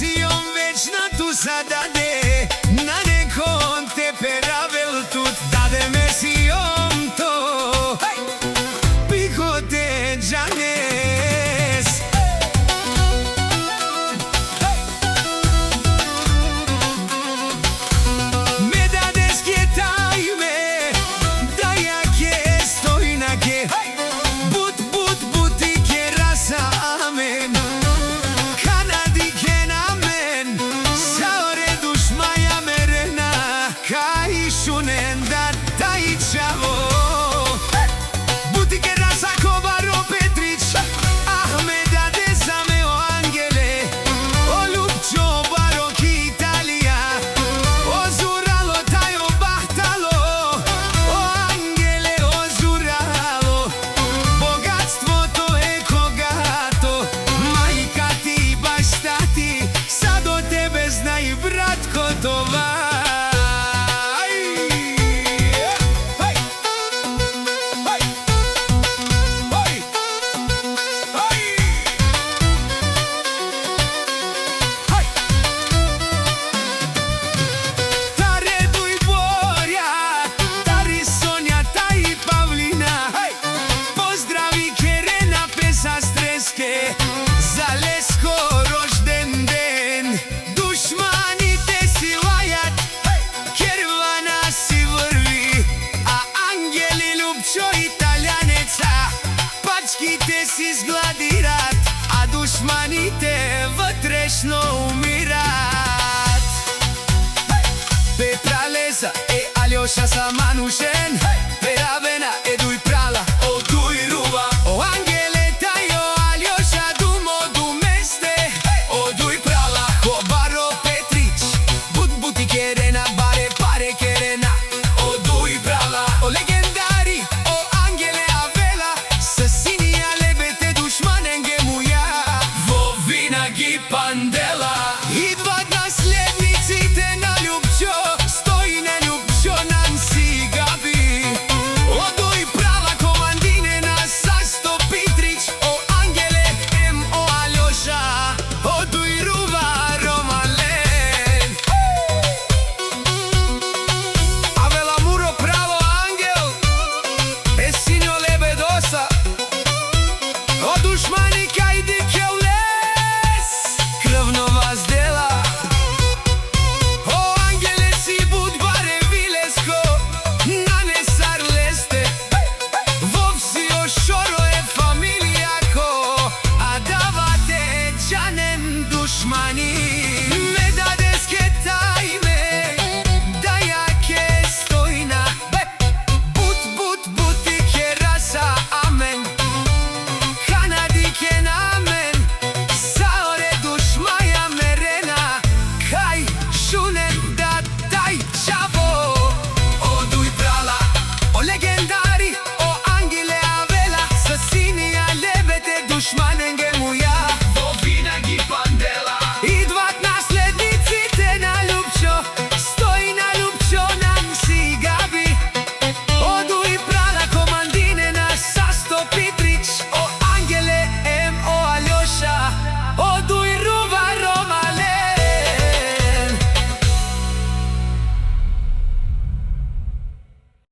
Mesijom već na tu zadade, na nekom te peravel tut dade mesijom to Pico te janes Me dades kietaj me, da ja ke stoj na ke But i ke rasa amen Kai shunen da tai chavo Butike rasa Kovaro Petrić Ahmeda Desame o angele O Lupcio Baroki Italia O Zuralo tajo bahtalo O angele o Zuralo Bogatstvo to je kogato Majka ti baš tati Sad o tebe znaj bratko tova Zalesko rožden den Dušmanite si lajat Kervana si vrvi A angeli Lupcio Italianeca Pačkite si zgladirat A dušmanite vătrešno umirat Petra Leza e Aljoša Samanušen Peravena e duj prala O duj ruva O angele Pandela Idvat naslednicite na Lupcio Stoji na Lupcio nam si gabi Oduj prava komandine na Sasto Pitrić O angele o Aljoša Oduj ruva Romalen Avela muro pravo angel E sinjo lebedosa O dušmanika idi keule Кръвнова сдела О ангеле си буд баре вилеско На несар лесте Вовси о шоро е фамилияко А давате джанем душмани